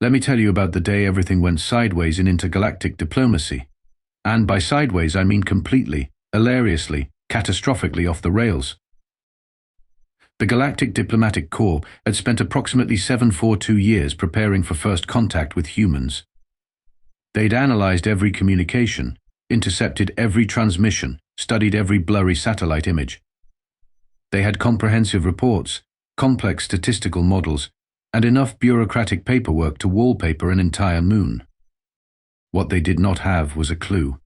Let me tell you about the day everything went sideways in intergalactic diplomacy. And by sideways I mean completely, hilariously, catastrophically off the rails. The Galactic Diplomatic Corps had spent approximately 742 years preparing for first contact with humans. They'd analyzed every communication, intercepted every transmission, studied every blurry satellite image. They had comprehensive reports, complex statistical models, and enough bureaucratic paperwork to wallpaper an entire moon. What they did not have was a clue.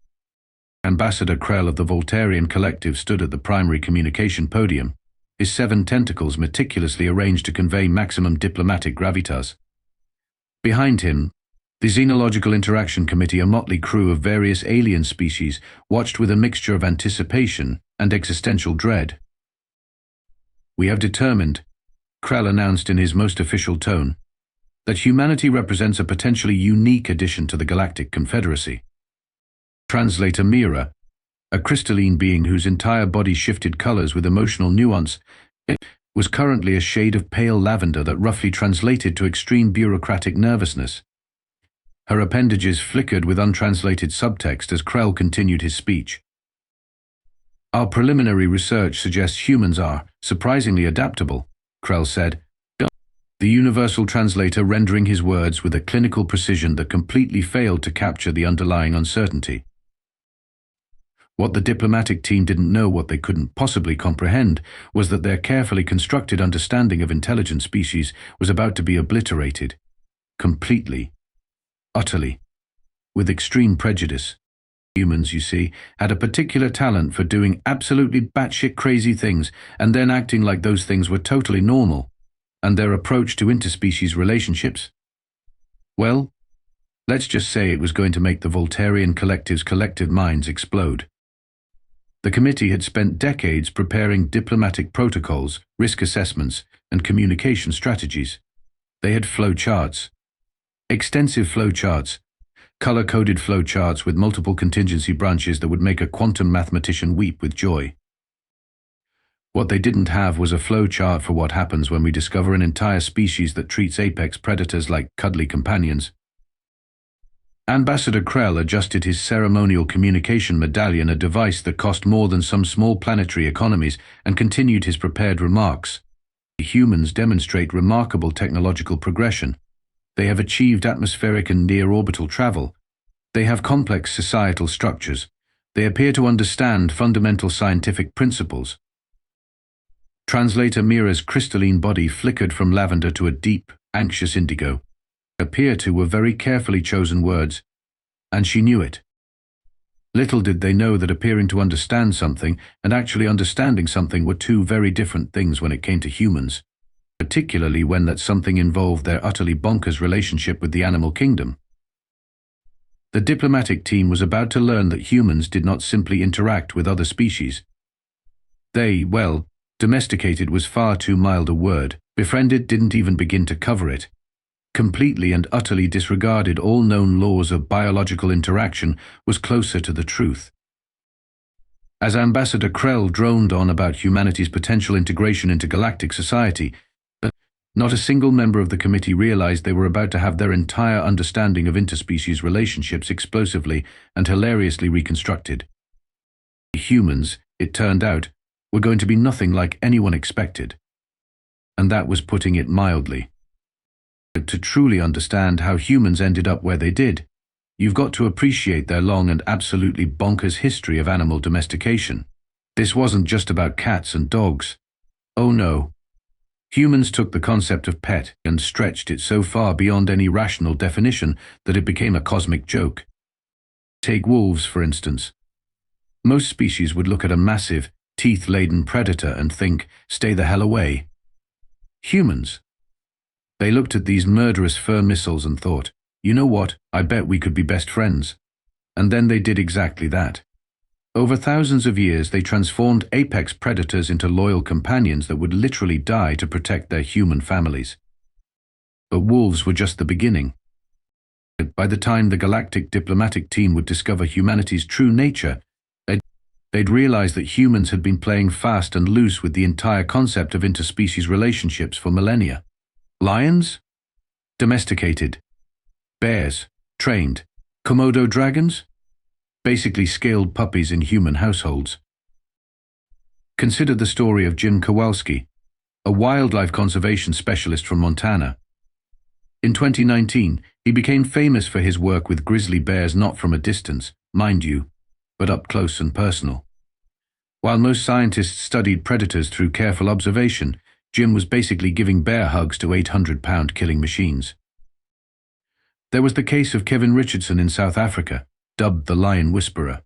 Ambassador Krell of the Voltarian Collective stood at the primary communication podium, his 7 tentacles meticulously arranged to convey maximum diplomatic gravitas. Behind him, the Xenological Interaction Committee, a motley crew of various alien species, watched with a mixture of anticipation and existential dread. "We have determined," Krell announced in his most official tone, "that humanity represents a potentially unique addition to the Galactic Confederacy." Translator Mira, a crystalline being whose entire body shifted colors with emotional nuance, was currently a shade of pale lavender that roughly translated to extreme bureaucratic nervousness. Her appendages flickered with untranslated subtext as Krell continued his speech. "Our preliminary research suggests humans are surprisingly adaptable," Krell said, the universal translator rendering his words with a clinical precision that completely failed to capture the underlying uncertainty. What the diplomatic team didn't know, what they couldn't possibly comprehend, was that their carefully constructed understanding of intelligent species was about to be obliterated. Completely. Utterly. With extreme prejudice. Humans, you see, had a particular talent for doing absolutely batshit crazy things and then acting like those things were totally normal. And their approach to interspecies relationships? Well, let's just say it was going to make the Voltarian Collective's collective minds explode. The committee had spent decades preparing diplomatic protocols, risk assessments, and communication strategies. They had flowcharts. Extensive flowcharts, color-coded flowcharts with multiple contingency branches that would make a quantum mathematician weep with joy. What they didn't have was a flowchart for what happens when we discover an entire species that treats apex predators like cuddly companions. Ambassador Krell adjusted his ceremonial communication medallion, a device that cost more than some small planetary economies, and continued his prepared remarks. The humans demonstrate remarkable technological progression. They have achieved atmospheric and near-orbital travel. They have complex societal structures. They appear to understand fundamental scientific principles. Translator Mira's crystalline body flickered from lavender to a deep, anxious indigo. Appear to were very carefully chosen words, and she knew it. Little did they know that appearing to understand something and actually understanding something were two very different things when it came to humans. Particularly when that something involved their utterly bonkers relationship with the animal kingdom. The diplomatic team was about to learn that humans did not simply interact with other species. They, well, domesticated was far too mild a word. Befriended didn't even begin to cover it. Completely and utterly disregarded all known laws of biological interaction was closer to the truth. As Ambassador Krell droned on about humanity's potential integration into galactic society, not a single member of the committee realized they were about to have their entire understanding of interspecies relationships explosively and hilariously reconstructed. Humans, it turned out, were going to be nothing like anyone expected. And that was putting it mildly. To truly understand how humans ended up where they did, you've got to appreciate their long and absolutely bonkers history of animal domestication. This wasn't just about cats and dogs. Oh no. Humans took the concept of pet and stretched it so far beyond any rational definition that it became a cosmic joke. Take wolves, for instance. Most species would look at a massive, teeth-laden predator and think, "Stay the hell away." Humans. They looked at these murderous fur missiles and thought, "You know what, I bet we could be best friends." And then they did exactly that. Over thousands of years, they transformed apex predators into loyal companions that would literally die to protect their human families. But wolves were just the beginning. By the time the Galactic Diplomatic team would discover humanity's true nature, they'd realize that humans had been playing fast and loose with the entire concept of interspecies relationships for millennia. Lions? Domesticated. Bears, trained. Komodo dragons? Basically scaled puppies in human households. Consider the story of Jim Kowalski, a wildlife conservation specialist from Montana. In 2019, he became famous for his work with grizzly bears, not from a distance, mind you, but up close and personal. While most scientists studied predators through careful observation, Jim was basically giving bear hugs to 800-pound killing machines. There was the case of Kevin Richardson in South Africa, dubbed the Lion Whisperer.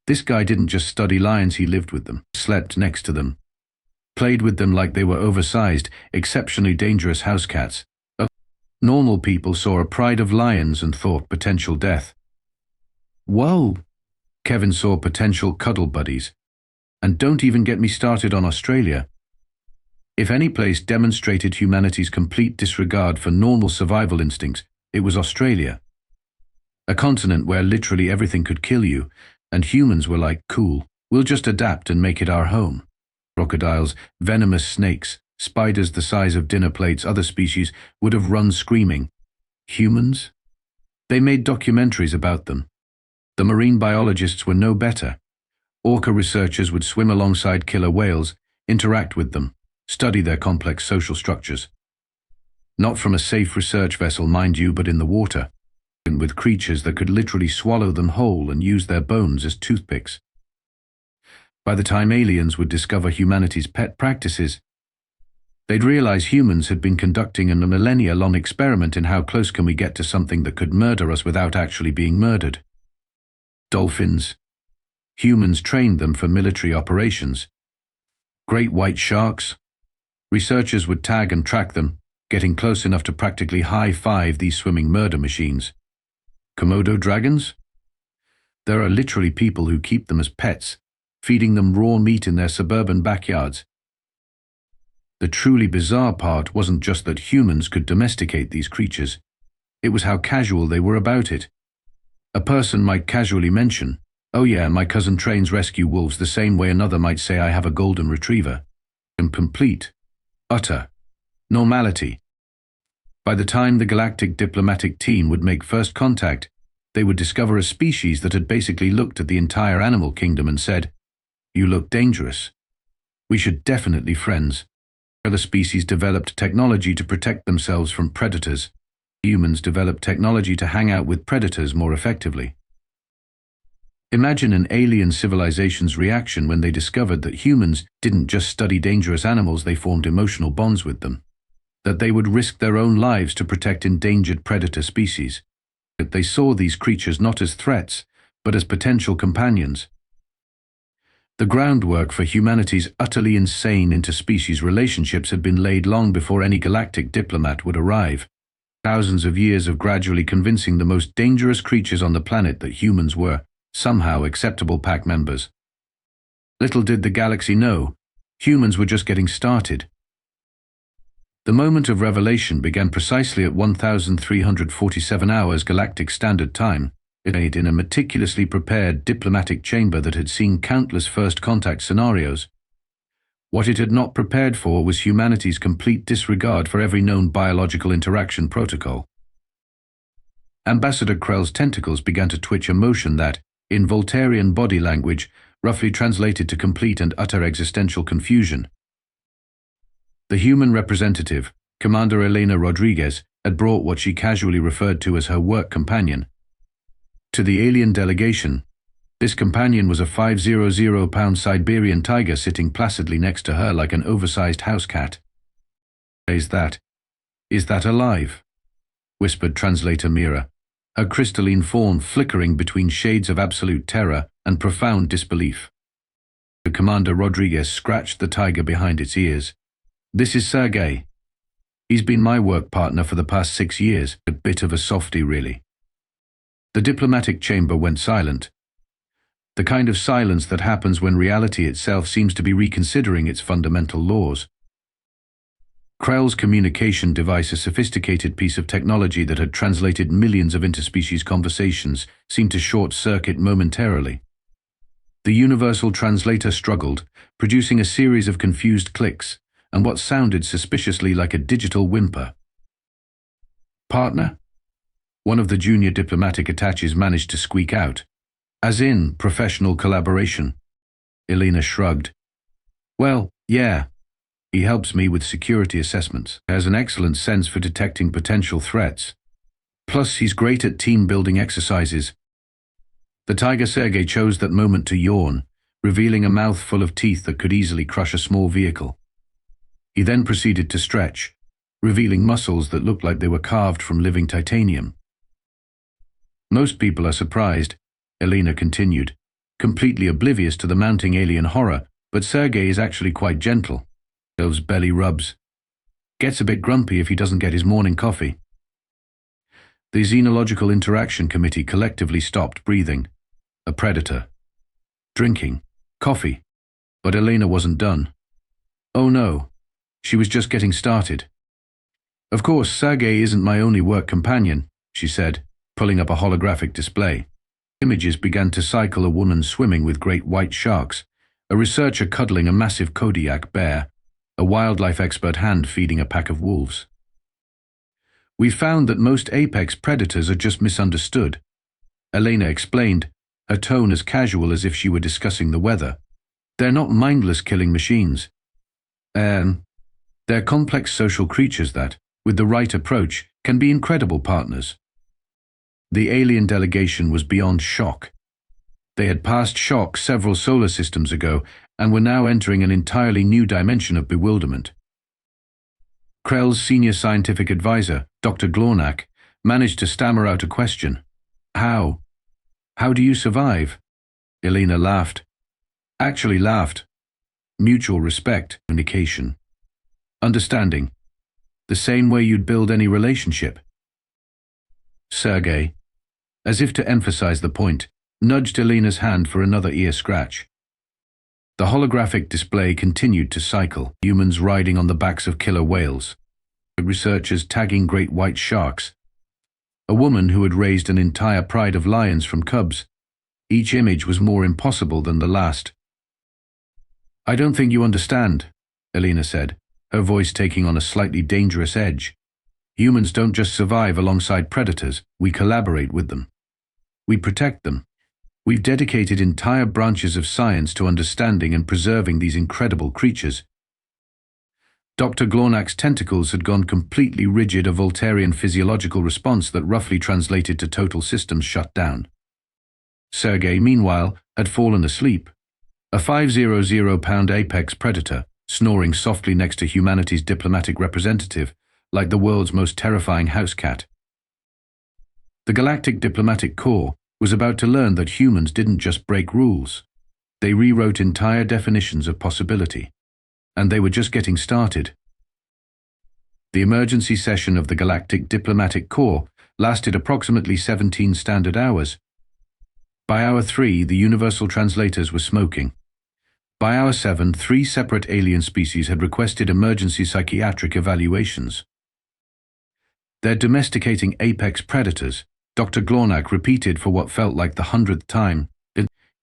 This guy didn't just study lions, he lived with them, slept next to them, played with them like they were oversized, exceptionally dangerous house cats. Normal people saw a pride of lions and thought potential death. Whoa! Kevin saw potential cuddle buddies. And don't even get me started on Australia. If any place demonstrated humanity's complete disregard for normal survival instincts, it was Australia. A continent where literally everything could kill you, and humans were like, cool, we'll just adapt and make it our home. Crocodiles, venomous snakes, spiders the size of dinner plates, other species would have run screaming. Humans? They made documentaries about them. The marine biologists were no better. Orca researchers would swim alongside killer whales, interact with them, study their complex social structures. Not from a safe research vessel, mind you, but in the water, and with creatures that could literally swallow them whole and use their bones as toothpicks. By the time aliens would discover humanity's pet practices, they'd realize humans had been conducting a millennia-long experiment in how close can we get to something that could murder us without actually being murdered. Dolphins. Humans trained them for military operations. Great white sharks. Researchers would tag and track them, getting close enough to practically high-five these swimming murder machines. Komodo dragons? There are literally people who keep them as pets, feeding them raw meat in their suburban backyards. The truly bizarre part wasn't just that humans could domesticate these creatures. It was how casual they were about it. A person might casually mention, "Oh yeah, my cousin trains rescue wolves," the same way another might say, "I have a golden retriever." And complete, utter normality. By the time the Galactic Diplomatic Team would make first contact, they would discover a species that had basically looked at the entire animal kingdom and said, "You look dangerous. We should definitely friends." Other species developed technology to protect themselves from predators. Humans developed technology to hang out with predators more effectively. Imagine an alien civilization's reaction when they discovered that humans didn't just study dangerous animals, they formed emotional bonds with them. That they would risk their own lives to protect endangered predator species. That they saw these creatures not as threats, but as potential companions. The groundwork for humanity's utterly insane interspecies relationships had been laid long before any galactic diplomat would arrive. Thousands of years of gradually convincing the most dangerous creatures on the planet that humans were somehow acceptable pack members. Little did the galaxy know, humans were just getting started. The moment of revelation began precisely at 1347 hours Galactic Standard Time. It made in a meticulously prepared diplomatic chamber that had seen countless first contact scenarios. What it had not prepared for was humanity's complete disregard for every known biological interaction protocol. Ambassador Krell's tentacles began to twitch a motion that, in Voltarian body language, roughly translated to complete and utter existential confusion. The human representative, Commander Elena Rodriguez, had brought what she casually referred to as her work companion. To the alien delegation, this companion was a 500-pound Siberian tiger sitting placidly next to her like an oversized house cat. Is that alive?" whispered translator Mira, her crystalline form flickering between shades of absolute terror and profound disbelief. The Commander Rodriguez scratched the tiger behind its ears. "This is Sergei. He's been my work partner for the past 6 years, a bit of a softie really." The diplomatic chamber went silent. The kind of silence that happens when reality itself seems to be reconsidering its fundamental laws. Krell's communication device, a sophisticated piece of technology that had translated millions of interspecies conversations, seemed to short-circuit momentarily. The universal translator struggled, producing a series of confused clicks, and what sounded suspiciously like a digital whimper. "Partner?" one of the junior diplomatic attaches managed to squeak out. As in professional collaboration. Elena shrugged. Well, yeah. He helps me with security assessments. Has an excellent sense for detecting potential threats. Plus, he's great at team-building exercises. The tiger Sergei chose that moment to yawn, revealing a mouth full of teeth that could easily crush a small vehicle. He then proceeded to stretch, revealing muscles that looked like they were carved from living titanium. Most people are surprised, Elena continued, completely oblivious to the mounting alien horror, but Sergei is actually quite gentle. Those belly rubs. Gets a bit grumpy if he doesn't get his morning coffee. The Xenological Interaction Committee collectively stopped breathing. A predator. Drinking. Coffee. But Elena wasn't done. Oh no. She was just getting started. Of course, Sergei isn't my only work companion, she said, pulling up a holographic display. Images began to cycle a woman swimming with great white sharks, a researcher cuddling a massive Kodiak bear, a wildlife expert hand feeding a pack of wolves. We found that most apex predators are just misunderstood, Elena explained, her tone as casual as if she were discussing the weather. They're not mindless killing machines. They're complex social creatures that, with the right approach, can be incredible partners. The alien delegation was beyond shock. They had passed shock several solar systems ago and were now entering an entirely new dimension of bewilderment. Krell's senior scientific advisor, Dr. Glornak, managed to stammer out a question. How? How do you survive? Elena laughed. Actually laughed. Mutual respect, communication. Understanding. The same way you'd build any relationship. Sergei, as if to emphasize the point, nudged Elena's hand for another ear scratch. The holographic display continued to cycle, humans riding on the backs of killer whales, researchers tagging great white sharks, a woman who had raised an entire pride of lions from cubs. Each image was more impossible than the last. I don't think you understand, Elena said, her voice taking on a slightly dangerous edge. Humans don't just survive alongside predators, we collaborate with them. We protect them. We've dedicated entire branches of science to understanding and preserving these incredible creatures. Dr. Glornak's tentacles had gone completely rigid, a Voltarian physiological response that roughly translated to total systems shut down. Sergei, meanwhile, had fallen asleep, a 500-pound apex predator, snoring softly next to humanity's diplomatic representative, like the world's most terrifying house cat. The Galactic Diplomatic Corps was about to learn that humans didn't just break rules. They rewrote entire definitions of possibility. And they were just getting started. The emergency session of the Galactic Diplomatic Corps lasted approximately 17 standard hours. By hour 3, the universal translators were smoking. By hour 7, 3 separate alien species had requested emergency psychiatric evaluations. They're domesticating apex predators, Dr. Glornak repeated for what felt like the 100th time,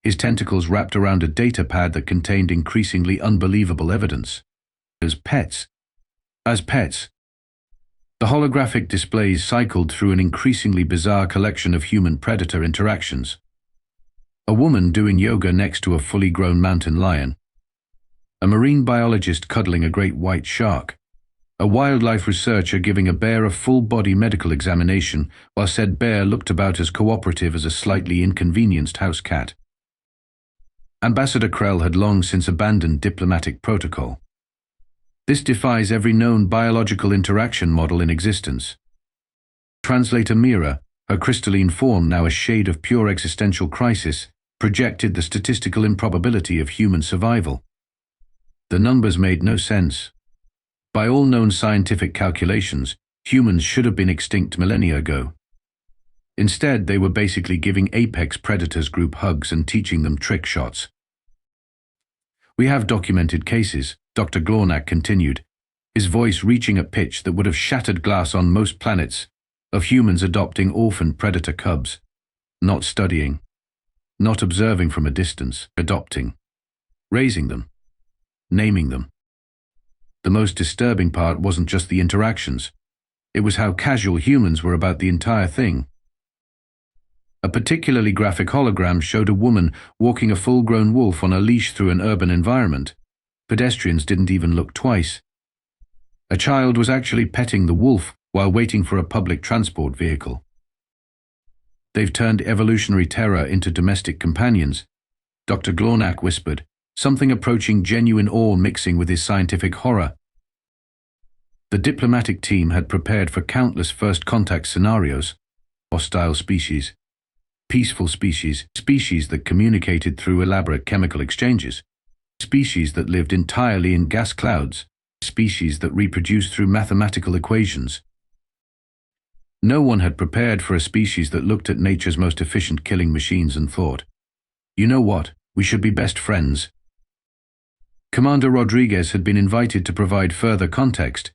his tentacles wrapped around a data pad that contained increasingly unbelievable evidence. As pets. The holographic displays cycled through an increasingly bizarre collection of human-predator interactions. A woman doing yoga next to a fully grown mountain lion. A marine biologist cuddling a great white shark. A wildlife researcher giving a bear a full-body medical examination, while said bear looked about as cooperative as a slightly inconvenienced house cat. Ambassador Krell had long since abandoned diplomatic protocol. This defies every known biological interaction model in existence. Translator Mira, her crystalline form now a shade of pure existential crisis, projected the statistical improbability of human survival. The numbers made no sense. By all known scientific calculations, humans should have been extinct millennia ago. Instead, they were basically giving apex predators group hugs and teaching them trick shots. We have documented cases, Dr. Glornak continued, his voice reaching a pitch that would have shattered glass on most planets, of humans adopting orphan predator cubs, not studying, not observing from a distance, adopting, raising them, naming them. The most disturbing part wasn't just the interactions. It was how casual humans were about the entire thing. A particularly graphic hologram showed a woman walking a full-grown wolf on a leash through an urban environment. Pedestrians didn't even look twice. A child was actually petting the wolf while waiting for a public transport vehicle. They've turned evolutionary terror into domestic companions, Dr. Glornak whispered, something approaching genuine awe mixing with his scientific horror. The diplomatic team had prepared for countless first contact scenarios: hostile species, peaceful species, species that communicated through elaborate chemical exchanges, species that lived entirely in gas clouds, species that reproduced through mathematical equations. No one had prepared for a species that looked at nature's most efficient killing machines and thought, "You know what, we should be best friends." Commander Rodriguez had been invited to provide further context.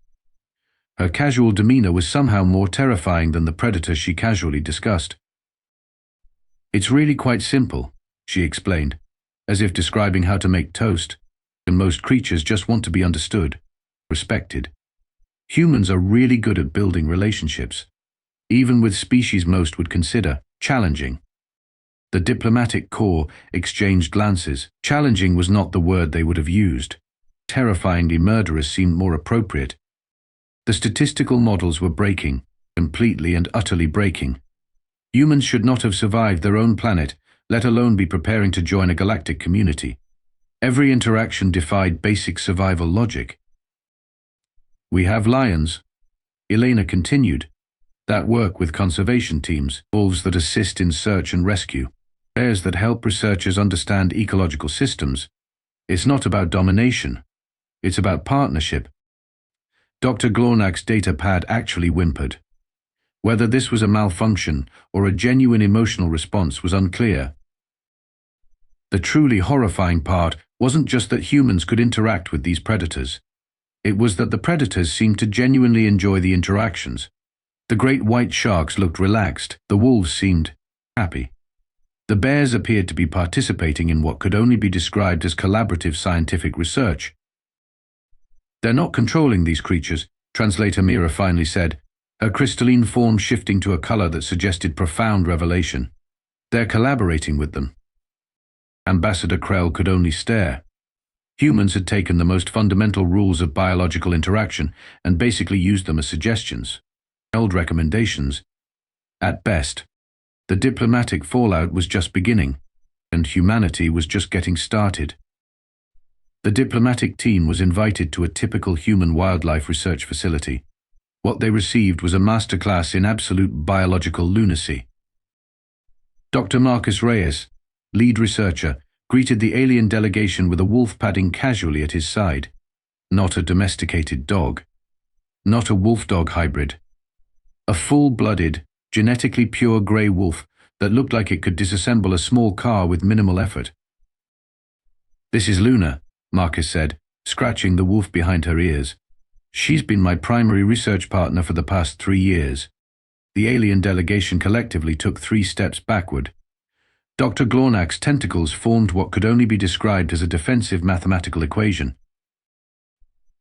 Her casual demeanor was somehow more terrifying than the predator she casually discussed. "It's really quite simple," she explained, as if describing how to make toast, and most creatures just want to be understood, respected. Humans are really good at building relationships, even with species most would consider challenging. The Diplomatic Corps exchanged glances. Challenging was not the word they would have used. Terrifyingly murderous seemed more appropriate. The statistical models were breaking, completely and utterly breaking. Humans should not have survived their own planet, let alone be preparing to join a galactic community. Every interaction defied basic survival logic. "We have lions," Elena continued, "that work with conservation teams, wolves that assist in search and rescue, bears that help researchers understand ecological systems. It's not about domination. It's about partnership." Dr. Glornak's data pad actually whimpered. Whether this was a malfunction or a genuine emotional response was unclear. The truly horrifying part wasn't just that humans could interact with these predators. It was that the predators seemed to genuinely enjoy the interactions. The great white sharks looked relaxed. The wolves seemed happy. The bears appeared to be participating in what could only be described as collaborative scientific research. "They're not controlling these creatures," Translator Mira finally said, her crystalline form shifting to a color that suggested profound revelation. "They're collaborating with them." Ambassador Krell could only stare. Humans had taken the most fundamental rules of biological interaction and basically used them as suggestions, held recommendations. At best, the diplomatic fallout was just beginning, and humanity was just getting started. The diplomatic team was invited to a typical human wildlife research facility. What they received was a masterclass in absolute biological lunacy. Dr. Marcus Reyes, lead researcher, greeted the alien delegation with a wolf padding casually at his side. Not a domesticated dog. Not a wolf-dog hybrid. A full-blooded, genetically pure grey wolf that looked like it could disassemble a small car with minimal effort. "This is Luna," Marcus said, scratching the wolf behind her ears. "She's been my primary research partner for the past 3 years. The alien delegation collectively took 3 steps backward. Dr. Glornak's tentacles formed what could only be described as a defensive mathematical equation.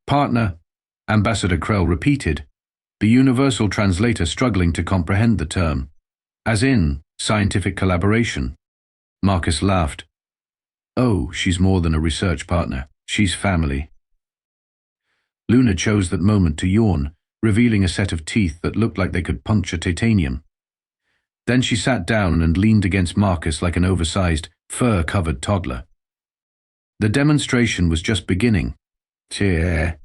"Partner," Ambassador Krell repeated, the universal translator struggling to comprehend the term. "As in, scientific collaboration." Marcus laughed. "Oh, she's more than a research partner. She's family." Luna chose that moment to yawn, revealing a set of teeth that looked like they could puncture titanium. Then she sat down and leaned against Marcus like an oversized, fur-covered toddler. The demonstration was just beginning. The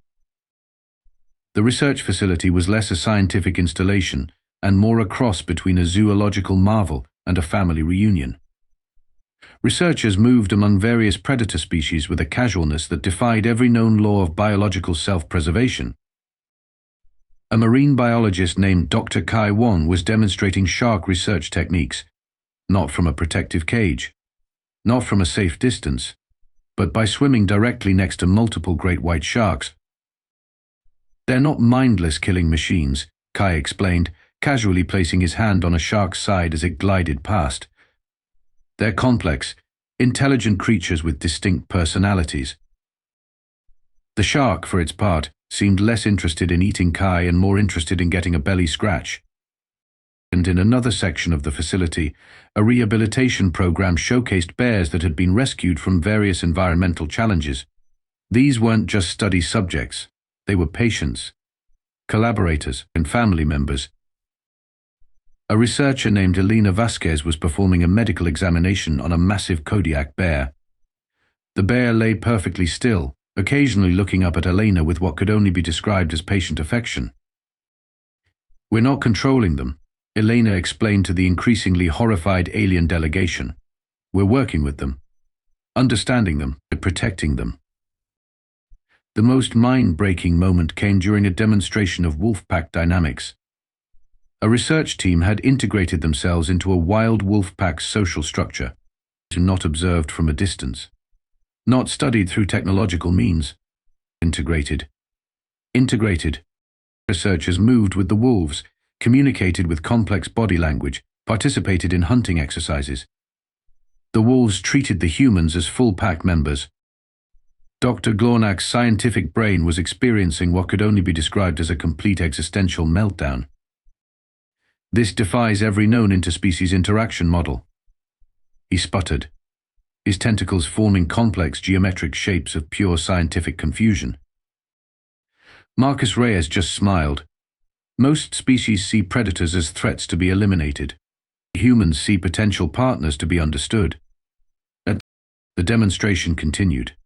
research facility was less a scientific installation and more a cross between a zoological marvel and a family reunion. Researchers moved among various predator species with a casualness that defied every known law of biological self-preservation. A marine biologist named Dr. Kai Wong was demonstrating shark research techniques, not from a protective cage, not from a safe distance, but by swimming directly next to multiple great white sharks. "They're not mindless killing machines," Kai explained, casually placing his hand on a shark's side as it glided past. "They're complex, intelligent creatures with distinct personalities." The shark, for its part, seemed less interested in eating Kai and more interested in getting a belly scratch. And in another section of the facility, a rehabilitation program showcased bears that had been rescued from various environmental challenges. These weren't just study subjects, they were patients, collaborators, and family members. A researcher named Elena Vasquez was performing a medical examination on a massive Kodiak bear. The bear lay perfectly still, occasionally looking up at Elena with what could only be described as patient affection. "We're not controlling them," Elena explained to the increasingly horrified alien delegation. "We're working with them, understanding them, and protecting them." The most mind-breaking moment came during a demonstration of wolf-pack dynamics. A research team had integrated themselves into a wild wolf-pack social structure, not observed from a distance, not studied through technological means. Integrated. Researchers moved with the wolves, communicated with complex body language, participated in hunting exercises. The wolves treated the humans as full pack members. Dr. Glornak's scientific brain was experiencing what could only be described as a complete existential meltdown. This defies every known interspecies interaction model. He sputtered, his tentacles forming complex geometric shapes of pure scientific confusion. Marcus Reyes just smiled. Most species see predators as threats to be eliminated. Humans see potential partners to be understood. The demonstration continued.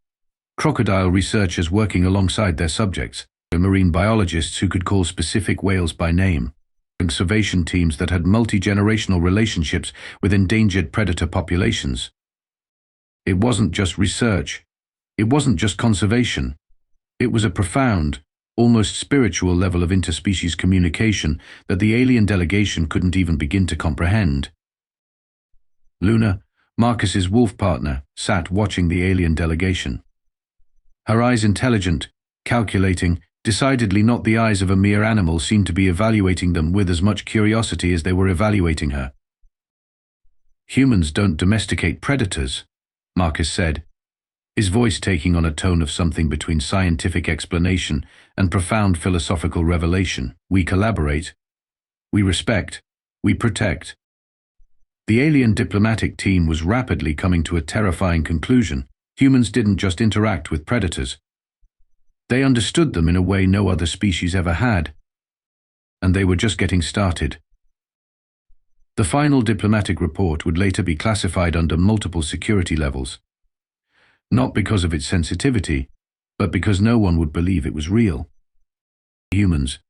Crocodile researchers working alongside their subjects, marine biologists who could call specific whales by name, conservation teams that had multi-generational relationships with endangered predator populations. It wasn't just research. It wasn't just conservation. It was a profound, almost spiritual level of interspecies communication that the alien delegation couldn't even begin to comprehend. Luna, Marcus's wolf partner, sat watching the alien delegation. Her eyes intelligent, calculating, decidedly not the eyes of a mere animal, seemed to be evaluating them with as much curiosity as they were evaluating her. "Humans don't domesticate predators," Marcus said, his voice taking on a tone of something between scientific explanation and profound philosophical revelation. "We collaborate. We respect. We protect." The alien diplomatic team was rapidly coming to a terrifying conclusion. Humans didn't just interact with predators. They understood them in a way no other species ever had. And they were just getting started. The final diplomatic report would later be classified under multiple security levels. Not because of its sensitivity, but because no one would believe it was real. Humans.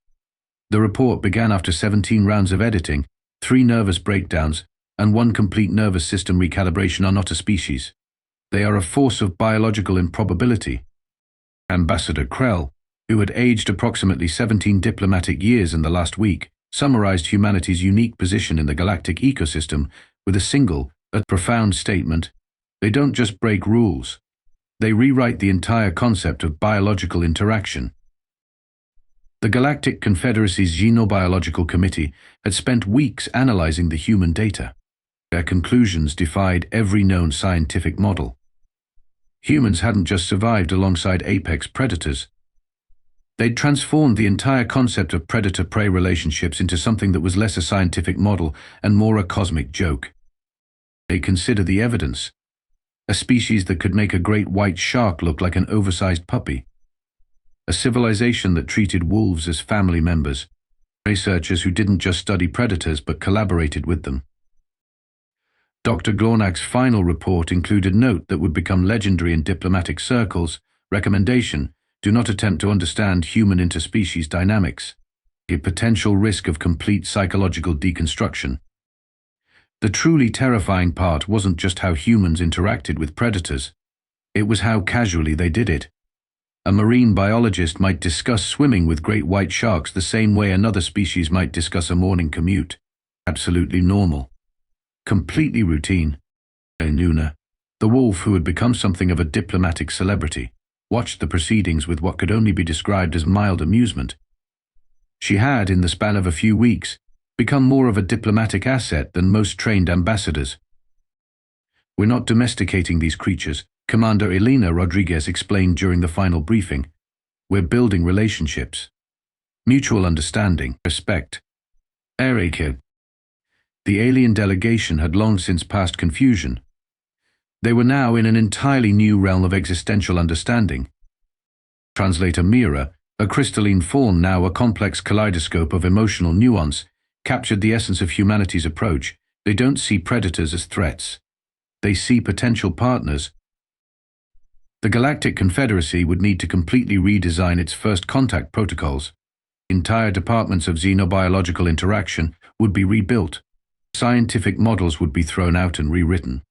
The report began after 17 rounds of editing, 3 nervous breakdowns, and 1 complete nervous system recalibration are not a species. They are a force of biological improbability. Ambassador Krell, who had aged approximately 17 diplomatic years in the last week, summarized humanity's unique position in the galactic ecosystem with a single, but profound statement: they don't just break rules. They rewrite the entire concept of biological interaction. The Galactic Confederacy's Xenological Committee had spent weeks analyzing the human data. Their conclusions defied every known scientific model. Humans hadn't just survived alongside apex predators. They'd transformed the entire concept of predator-prey relationships into something that was less a scientific model and more a cosmic joke. They consider the evidence. A species that could make a great white shark look like an oversized puppy. A civilization that treated wolves as family members. Researchers who didn't just study predators but collaborated with them. Dr. Glornak's final report included note that would become legendary in diplomatic circles. Recommendation: do not attempt to understand human interspecies dynamics. A potential risk of complete psychological deconstruction. The truly terrifying part wasn't just how humans interacted with predators. It was how casually they did it. A marine biologist might discuss swimming with great white sharks the same way another species might discuss a morning commute. Absolutely normal. Completely routine. Luna, the wolf who had become something of a diplomatic celebrity, watched the proceedings with what could only be described as mild amusement. She had, in the span of a few weeks, become more of a diplomatic asset than most trained ambassadors. "We're not domesticating these creatures," Commander Elena Rodriguez explained during the final briefing. We're building relationships. Mutual understanding, respect. The alien delegation had long since passed confusion. They were now in an entirely new realm of existential understanding. Translator Mira, a crystalline form now a complex kaleidoscope of emotional nuance, captured the essence of humanity's approach. They don't see predators as threats. They see potential partners. The Galactic Confederacy would need to completely redesign its first contact protocols. Entire departments of xenobiological interaction would be rebuilt. Scientific models would be thrown out and rewritten.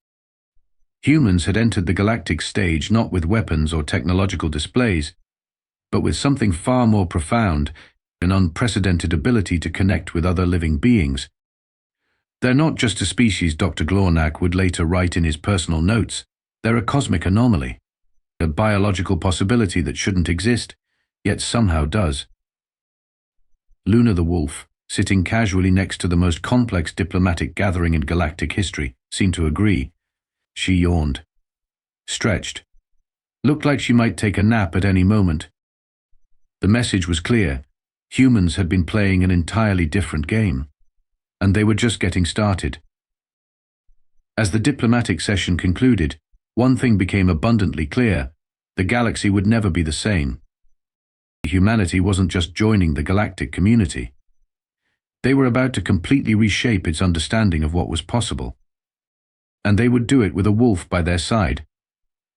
Humans had entered the galactic stage not with weapons or technological displays, but with something far more profound, an unprecedented ability to connect with other living beings. They're not just a species, Dr. Glornak would later write in his personal notes. They're a cosmic anomaly, a biological possibility that shouldn't exist, yet somehow does. Luna the wolf, sitting casually next to the most complex diplomatic gathering in galactic history, seemed to agree. She yawned, stretched, looked like she might take a nap at any moment. The message was clear. Humans had been playing an entirely different game, and they were just getting started. As the diplomatic session concluded, one thing became abundantly clear: the galaxy would never be the same. Humanity wasn't just joining the galactic community. They were about to completely reshape its understanding of what was possible. And they would do it with a wolf by their side,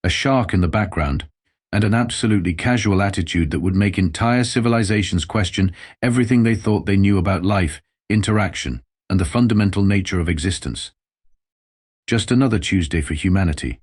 a shark in the background, and an absolutely casual attitude that would make entire civilizations question everything they thought they knew about life, interaction, and the fundamental nature of existence. Just another Tuesday for humanity.